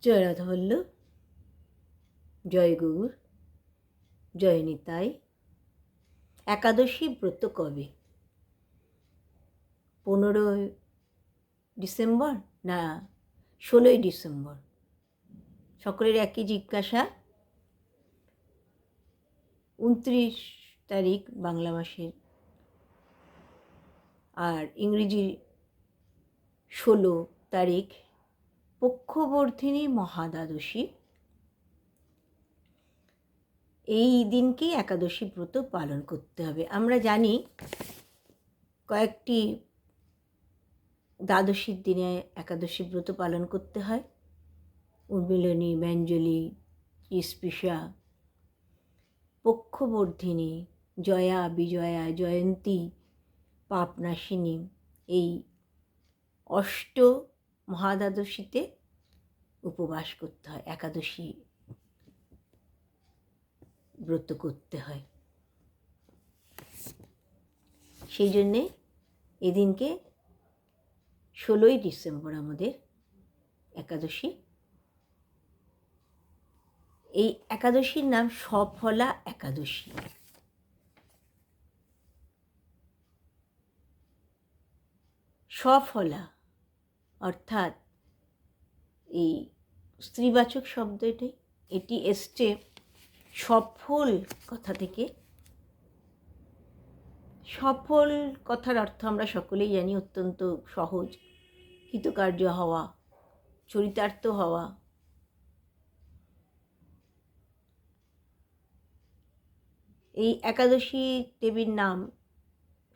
জয় রাধাবল্লভ, জয় গৌর, জয় নিতাই। একাদশী ব্রত কবে? 15 ডিসেম্বর না 16 ডিসেম্বর? সকলের একই জিজ্ঞাসা। 29 তারিখ বাংলা মাসের, আর ইংরেজি 16 তারিখ পক্ষবর্ধিনী মহাদ্বাদশী। এই দিনকেই একাদশী ব্রত পালন করতে হবে। আমরা জানি কয়েকটি দ্বাদশীর দিনে একাদশী ব্রত পালন করতে হয়। উর্মিলিনী, ব্যঞ্জলি, স্পৃশা, পক্ষবর্ধিনী, জয়া, বিজয়া, জয়ন্তী, পাপনাশিনী। এই অষ্ট মহাদ্বাদশীতে উপবাস করতে হয়, একাদশী ব্রত করতে হয়। সেই জন্যে এদিনকে 16 ডিসেম্বর আমাদের একাদশী। এই একাদশীর নাম সফলা একাদশী। সফলা অর্থাৎ এই স্ত্রীবাচক শব্দ, এটি এসছে সফল কথা থেকে। সফল কথার অর্থ আমরা সকলেই জানি, অত্যন্ত সহজ, কৃতকার্য হওয়া, চরিতার্থ হওয়া। এই একাদশী দেবীর নাম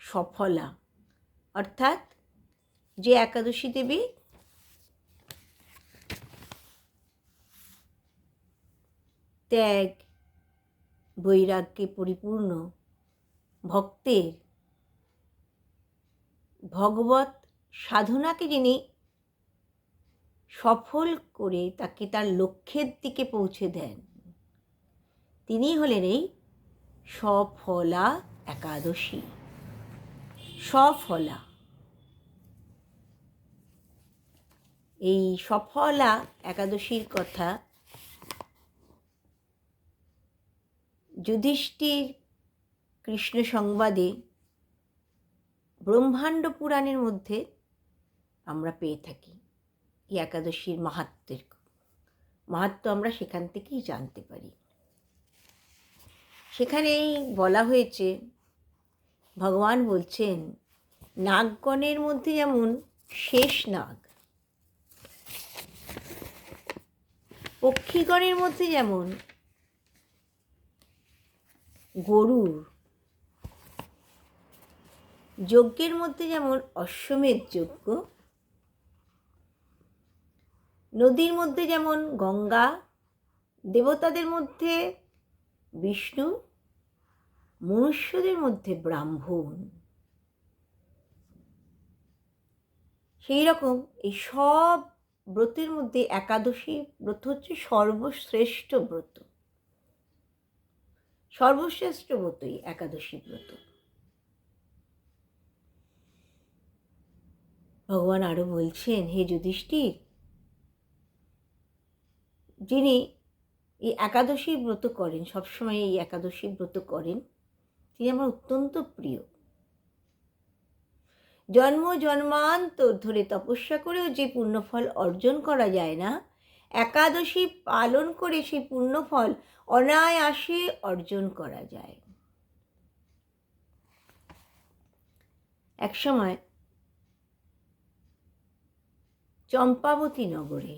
সফলা, অর্থাৎ যে একাদশী দেবী ত্যাগ, বৈরাগ্যে পরিপূর্ণ ভক্তের ভগবত সাধনাকে যিনি সফল করে তাকে তার লক্ষ্যের দিকে পৌঁছে দেন, তিনি হলেন এই সফলা একাদশী। সফলা, এই সফলা একাদশীর কথা যুধিষ্ঠির কৃষ্ণ সংবাদে ব্রহ্মাণ্ড পুরাণের মধ্যে আমরা পেয়ে থাকি। এই একাদশীর মাহাত্ম্য আমরা সেখান থেকেই জানতে পারি। সেখানেই বলা হয়েছে, ভগবান বলছেন, নাগগণের মধ্যে যেমন শেষ নাগ, পক্ষীগণের মধ্যে যেমন গরুড়, যজ্ঞের মধ্যে যেমন অশ্বমেধ যজ্ঞ, নদীর মধ্যে যেমন গঙ্গা, দেবতাদের মধ্যে বিষ্ণু, মনুষ্যদের মধ্যে ব্রাহ্মণ, সেই রকম এই সব ব্রতের মধ্যে একাদশী ব্রত হচ্ছে সর্বশ্রেষ্ঠ ব্রত। সর্বশ্রেষ্ঠ ব্রতই একাদশী ব্রত। ভগবান আরো বলছেন, হে যুধিষ্ঠির, যিনি এই একাদশী ব্রত করেন, সবসময় এই একাদশী ব্রত করেন, তিনি আমার অত্যন্ত প্রিয়। জন্ম জন্মান্তর ধরে তপস্যা করেও যে পুণ্যফল অর্জন করা যায় না, একাদশী পালন করে সেই পুণ্যফল অনায়াসে অর্জন করা যায়। একসময় চম্পাবতী নগরে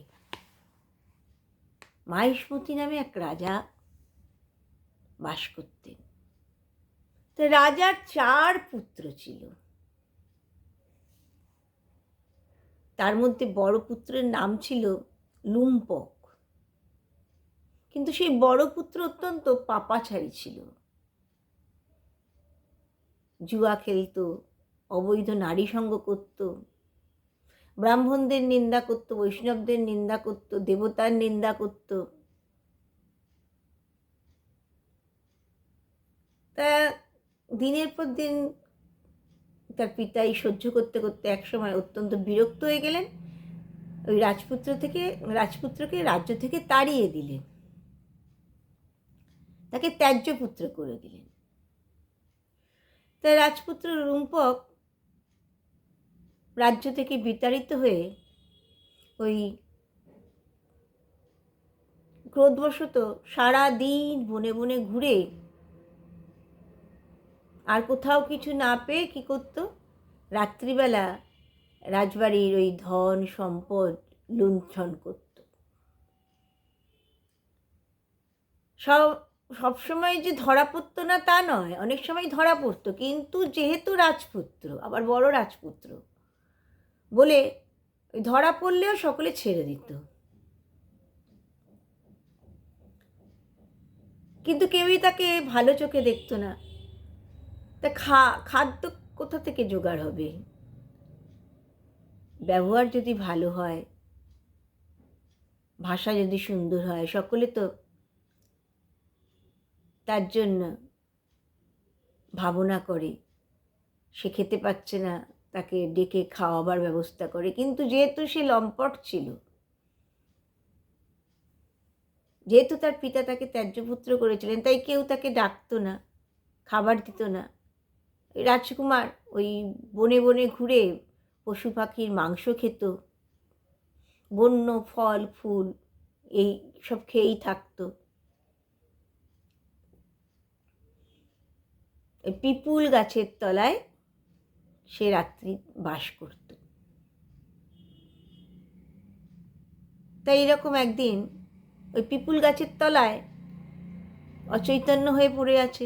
মাহিষ্মতি নামে এক রাজা বাস করতেন। তো রাজার 4 পুত্র ছিল। তার মধ্যে বড় পুত্রের নাম ছিল লুম্পক। কিন্তু সেই বড় পুত্র অত্যন্ত পাপাচারী ছিল, জুয়া খেলত, অবৈধ নারী সঙ্গ করত, ব্রাহ্মণদের নিন্দা করত, বৈষ্ণবদের নিন্দা করত, দেবতার নিন্দা করত। তা দিনের পর দিন তার পিতা এই সহ্য করতে করতে একসময় অত্যন্ত বিরক্ত হয়ে গেলেন ওই রাজপুত্রকে রাজ্য থেকে তাড়িয়ে দিলেন, তাকে ত্যায্য পুত্র করে দিলেন। তাই রাজপুত্র রুম্পক রাজ্য থেকে বিতাড়িত হয়ে ওই ক্রোধবশত সারা দিন বনে বনে ঘুরে আর কোথাও কিছু না পেয়ে কী করতো, রাত্রিবেলা রাজবাড়ির ওই ধন সম্পদ লুণ্ঠন করত। সবসময় যে ধরা পড়তো না তা নয়, অনেক সময় ধরা পড়তো, কিন্তু যেহেতু রাজপুত্র, আবার বড় রাজপুত্র বলে ধরা পড়লেও সকলে ছেড়ে দিত। কিন্তু কেউই তাকে ভালো চোখে দেখতো না। তা খাদ্য কোথা থেকে জোগাড় হবে? ব্যবহার যদি ভালো হয়, ভাষা যদি সুন্দর হয়, সকলে তো তার জন্য ভাবনা করে। সে খেতে পাচ্ছে না, তাকে ডেকে খাওয়াবার ব্যবস্থা করে। কিন্তু যেহেতু সে লম্পট ছিল, যেহেতু তার পিতা তাকে ত্যায্যপুত্র করেছিলেন, তাই কেউ তাকে ডাকতো না, খাবার দিত না। রাজকুমার ওই বনে বনে ঘুরে পশু পাখির মাংস খেত, বন্য ফল ফুল এই সব খেয়েই থাকতো। পিপুল গাছের তলায় সে রাত্রি বাস করত। তাই এরকম একদিন ওই পিপুল গাছের তলায় অচৈতন্য হয়ে পড়ে আছে,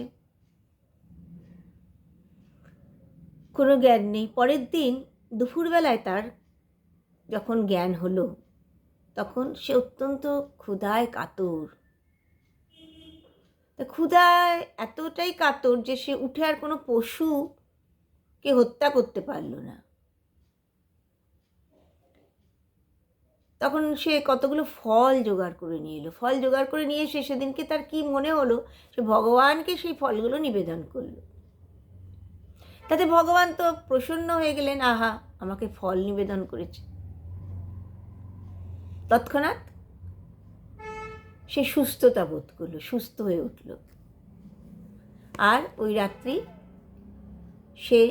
কোনো জ্ঞান নেই। পরের দিন দুপুরবেলায় তার যখন জ্ঞান হলো, তখন সে অত্যন্ত ক্ষুধায় কাতর। ক্ষুধায় এতটাই কাতর যে সে উঠে আর কোনো পশুকে হত্যা করতে পারল না। তখন সে কতগুলো ফল জোগাড় করে নিয়ে এলো। ফল জোগাড় করে নিয়ে এসে সেদিনকে তার কি মনে হলো, সে ভগবানকে সেই ফলগুলো নিবেদন করলো। তাতে ভগবান তো প্রসন্ন হয়ে গেলেন, আহা আমাকে ফল নিবেদন করেছে। তৎক্ষণাৎ সে সুস্থতা বোধ করলো, সুস্থ হয়ে উঠল। আর ওই রাত্রি সে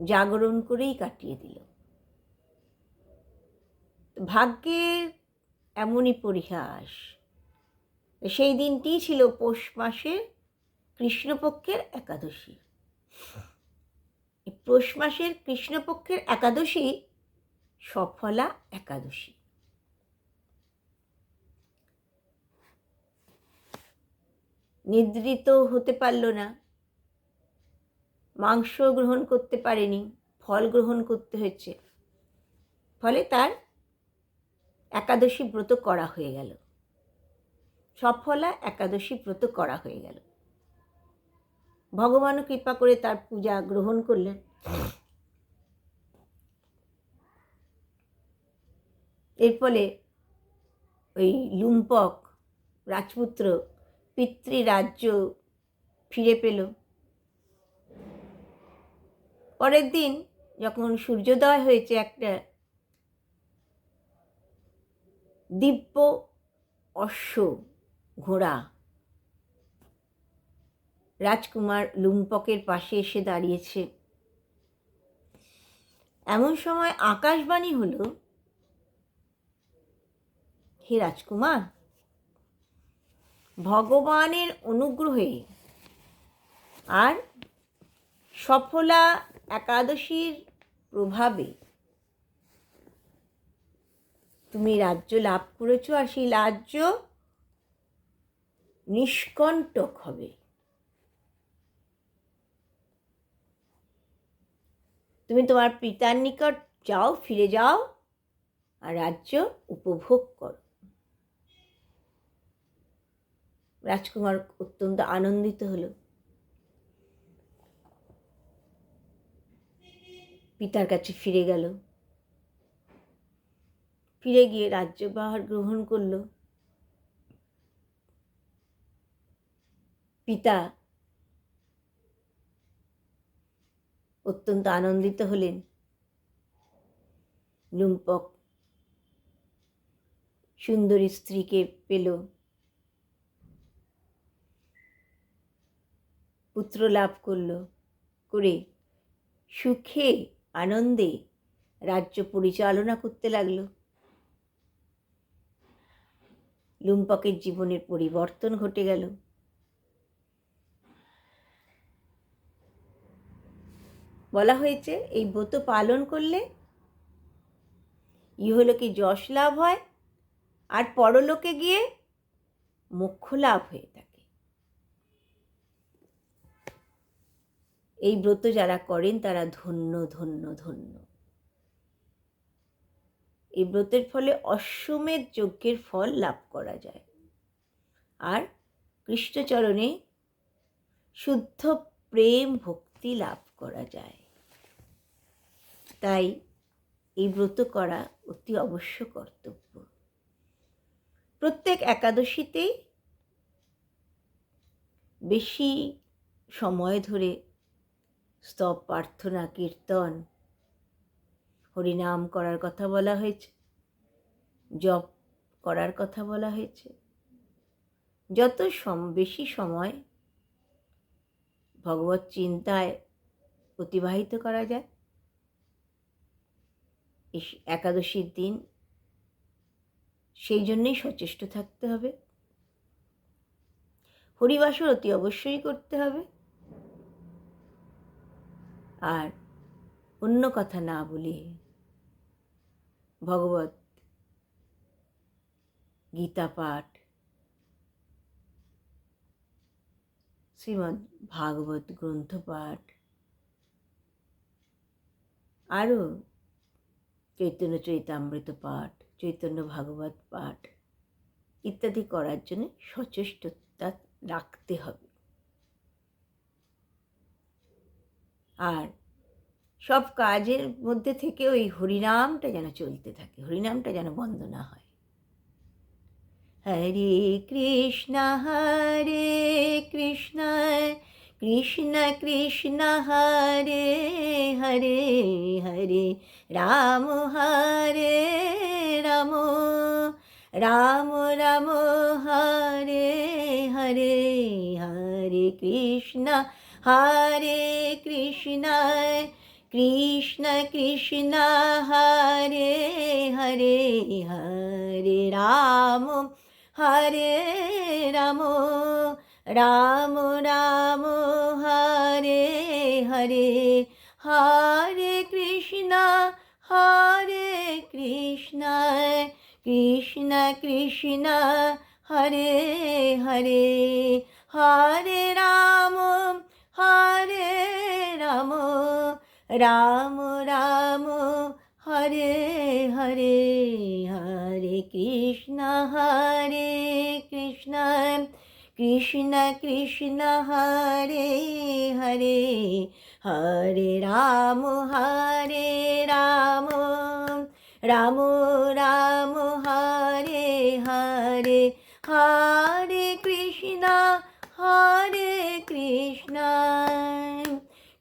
জাগরণ করেই কাটিয়ে দিল। ভাগ্যের এমনই পরিহাস। সেই দিনটি ছিল পৌষ মাসের কৃষ্ণপক্ষের একাদশী। পৌষ মাসের কৃষ্ণপক্ষের একাদশী সফলা একাদশী। নিদ্রিত হতে পারল না, মাংস গ্রহণ করতে পারেনি, ফল গ্রহণ করতে হয়েছে। ফলে তার একাদশী ব্রত করা হয়ে গেল, সফলা একাদশী ব্রত করা হয়ে গেল। ভগবানও কৃপা করে তার পূজা গ্রহণ করলেন। এর ফলে ওই লুম্পক রাজপুত্র পিতৃরাজ্য ফিরে পেল। পরের দিন যখন সূর্যোদয় হয়েছে, একটা দিব্য অশ্ব ঘোড়া রাজকুমার লুম্পকের পাশে এসে দাঁড়িয়েছে। এমন সময় আকাশবাণী হলো, হে রাজকুমার, ভগবানের অনুগ্রহে আর সফলা একাদশীর প্রভাবে তুমি রাজ্য লাভ করেছো, আর সেই রাজ্য নিষ্কণ্টক হবে। তুমি তোমার পিতার নিকট যাও, ফিরে যাও আর রাজ্য উপভোগ করো। রাজকুমার অত্যন্ত আনন্দিত হলো। পিতার কাছে ফিরে গেল, ফিরে গিয়ে রাজ্যভার গ্রহণ করল। পিতা অত্যন্ত আনন্দিত হলেন। লুম্পক সুন্দরী স্ত্রীকে পেল, পুত্র লাভ করে সুখে আনন্দে রাজ্য পরিচালনা করতে লাগলো। লুম্পকের জীবনের পরিবর্তন ঘটে গেল। বলা হয়েছে এই ব্রত পালন করলে ইহলোকে যশ লাভ হয় আর পরলোকে গিয়ে মোক্ষ লাভ হয়ে থাকে। এই ব্রত যারা করেন তারা ধন্য ধন্য ধন্য। এই ব্রতের ফলে অশ্বমেধ যজ্ঞের ফল লাভ করা যায় আর কৃষ্ণচরণে শুদ্ধ প্রেম ভক্তি লাভ করা যায়। তাই এই ব্রত করা অতি অবশ্য কর্তব্য। প্রত্যেক একাদশীতেই বেশি সময় ধরে স্তব প্রার্থনা কীর্তন হরিনাম করার কথা বলা হয়েছে, জপ করার কথা বলা হয়েছে। যত বেশি সময় ভগবত চিন্তায় অতিবাহিত করা যায়, একাদশীর দিন সেই জন্যেই সচেষ্ট থাকতে হবে। হরিবাসর অতি অবশ্যই করতে হবে। আর অন্য কথা না বলে ভগবত গীতা পাঠ, শ্রীমদ্ ভাগবত গ্রন্থ পাঠ, আরও চৈতন্য চরিতামৃত পাঠ, চৈতন্য ভাগবত পাঠ ইত্যাদি করার জন্য সচেষ্টতা রাখতে হবে। আর সব কাজের মধ্যে থেকে ওই হরিনামটা যেন চলতে থাকে, হরিনামটা যেন বন্ধ না হয়। হরে কৃষ্ণ কৃষ্ণ কৃষ্ণ হরে হরে, হরে রাম রাম রাম রাম হরে হরে, হরে কৃষ্ণ কৃষ্ণ কৃষ্ণ হরে হরে, হরে রাম রাম রাম হরে হরে, হরে কৃষ্ণ কৃষ্ণ কৃষ্ণ হরে হরে, হরে রাম রাম রাম হরে হরে, হরে কৃষ্ণ কৃষ্ণ কৃষ্ণ হরে হরে, হরে রাম রাম রাম হরে হরে, হরে কৃষ্ণ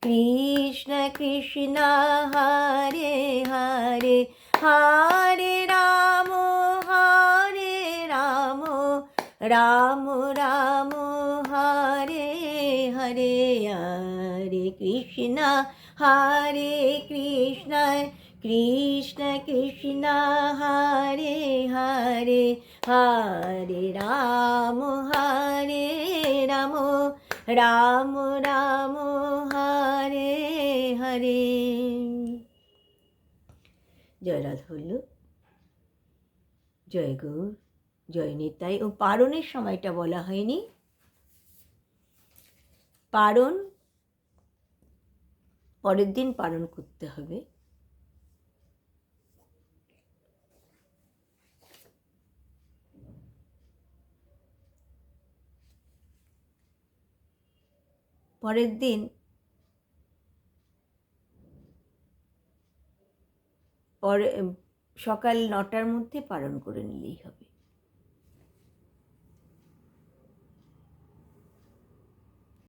কৃষ্ণ কৃষ্ণ হরে হরে, হরে রাম রাম রাম হরে হরে, হরে কৃষ্ণ কৃষ্ণ কৃষ্ণ হরে হরে, হরে রাম রাম রাম হরে হরে। জয় রাধা বল্লভ, জয় গৌর, জয় নিতাই। ও পারণের সময়টা বলা হয়নি। পারণ পরের দিন পালন করতে হবে। পরের দিন সকাল 9টার মধ্যে পালন করে নিলেই হবে।